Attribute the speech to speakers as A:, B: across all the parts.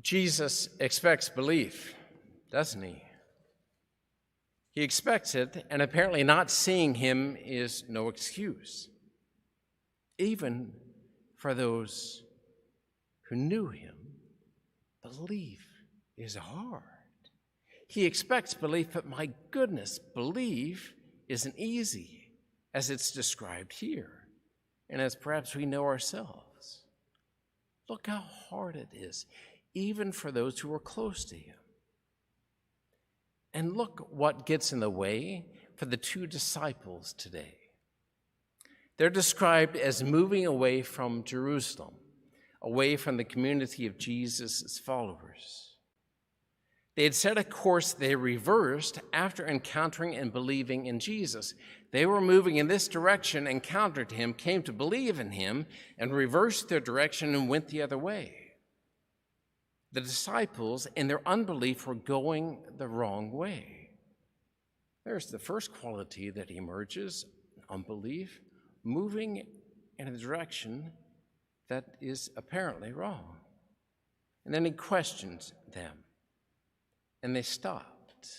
A: Jesus expects belief, doesn't he? He expects it, and apparently not seeing him is no excuse, even for those who knew him. Belief is hard. He expects belief, but my goodness, belief isn't easy, as it's described here, and as perhaps we know ourselves. Look how hard it is, even for those who are close to him. And look what gets in the way for the two disciples today. They're described as moving away from Jerusalem, away from the community of Jesus' followers. They had set a course they reversed after encountering and believing in Jesus. They were moving in this direction, encountered him, came to believe in him, and reversed their direction and went the other way. The disciples, in their unbelief, were going the wrong way. There's the first quality that emerges, unbelief, moving in a direction that is apparently wrong. And then he questions them, and they stopped.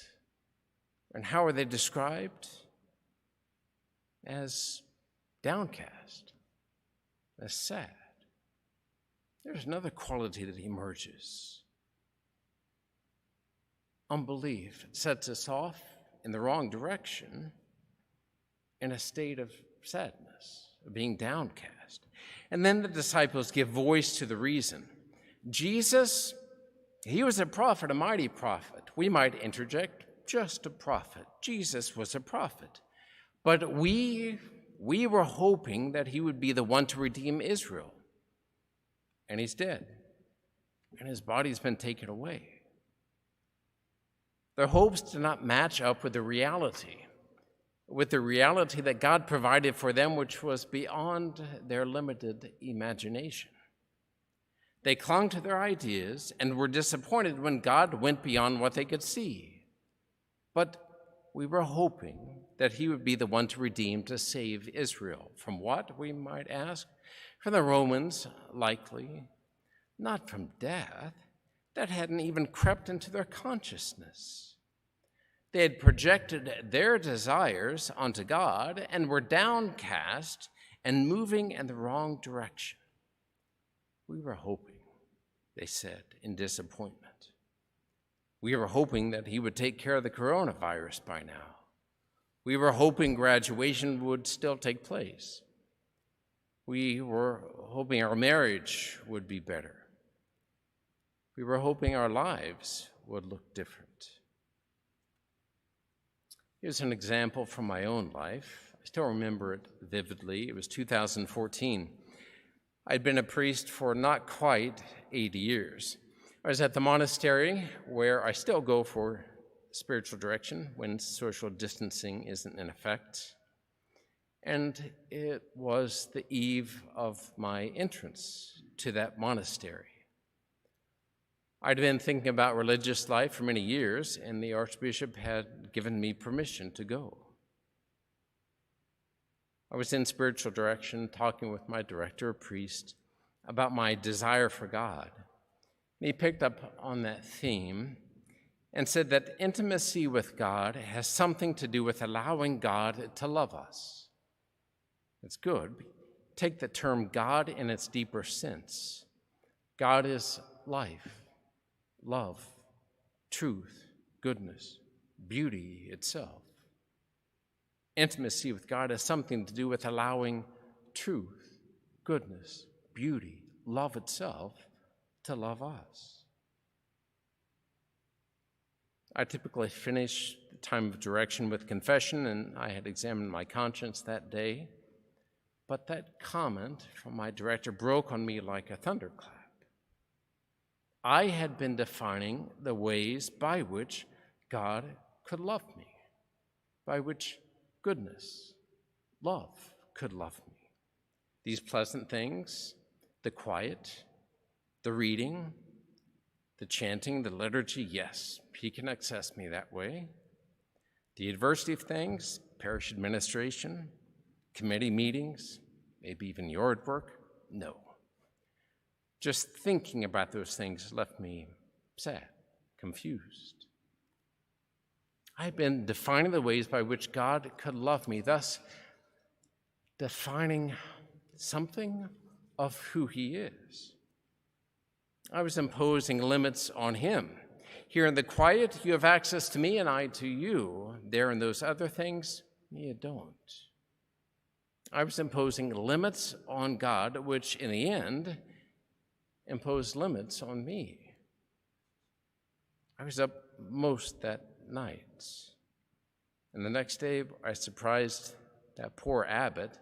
A: And how are they described? As downcast, as sad. There's another quality that emerges. Unbelief sets us off in the wrong direction in a state of sadness, of being downcast. And then the disciples give voice to the reason. Jesus, he was a prophet, a mighty prophet. We might interject, just a prophet. Jesus was a prophet. But we were hoping that he would be the one to redeem Israel. And he's dead, and his body's been taken away. Their hopes did not match up with the reality that God provided for them, which was beyond their limited imagination. They clung to their ideas and were disappointed when God went beyond what they could see. But we were hoping that he would be the one to redeem, to save Israel. From what, we might ask? From the Romans, likely, not from death. That hadn't even crept into their consciousness. They had projected their desires onto God and were downcast and moving in the wrong direction. We were hoping, they said, in disappointment. We were hoping that he would take care of the coronavirus by now. We were hoping graduation would still take place. We were hoping our marriage would be better. We were hoping our lives would look different. Here's an example from my own life. I still remember it vividly. It was 2014. I'd been a priest for not quite 8 years. I was at the monastery where I still go for spiritual direction when social distancing isn't in effect. And it was the eve of my entrance to that monastery. I'd been thinking about religious life for many years, and the Archbishop had given me permission to go. I was in spiritual direction, talking with my director, a priest, about my desire for God. And he picked up on that theme and said that intimacy with God has something to do with allowing God to love us. It's good. Take the term God in its deeper sense. God is life, love, truth, goodness, beauty itself. Intimacy with God has something to do with allowing truth, goodness, beauty, love itself to love us. I typically finish the time of direction with confession, and I had examined my conscience that day. But that comment from my director broke on me like a thunderclap. I had been defining the ways by which God could love me, by which goodness, love could love me. These pleasant things, the quiet, the reading, the chanting, the liturgy, yes, he can access me that way. The adversity of things, parish administration, committee meetings, maybe even yard work, no. Just thinking about those things left me sad, confused. I had been defining the ways by which God could love me, thus defining something of who he is. I was imposing limits on him. Here in the quiet, you have access to me and I to you. There in those other things, you don't. I was imposing limits on God, which in the end imposed limits on me. I was up most that night. And the next day, I surprised that poor abbot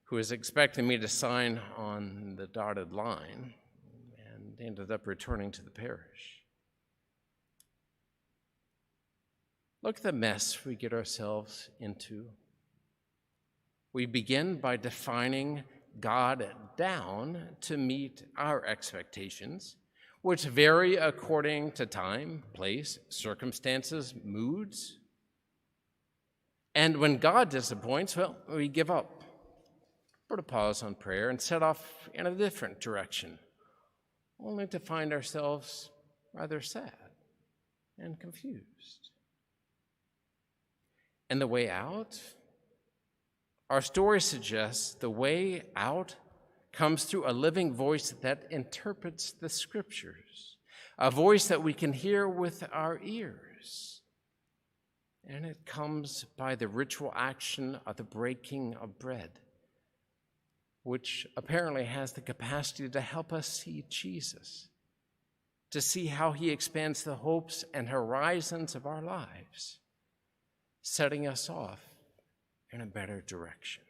A: who was expecting me to sign on the dotted line and ended up returning to the parish. Look at the mess we get ourselves into. We begin by defining God down to meet our expectations, which vary according to time, place, circumstances, moods. And when God disappoints, well, we give up, put a pause on prayer, and set off in a different direction, only to find ourselves rather sad and confused. And the way out? Our story suggests the way out comes through a living voice that interprets the scriptures, a voice that we can hear with our ears. And it comes by the ritual action of the breaking of bread, which apparently has the capacity to help us see Jesus, to see how he expands the hopes and horizons of our lives, setting us off in a better direction.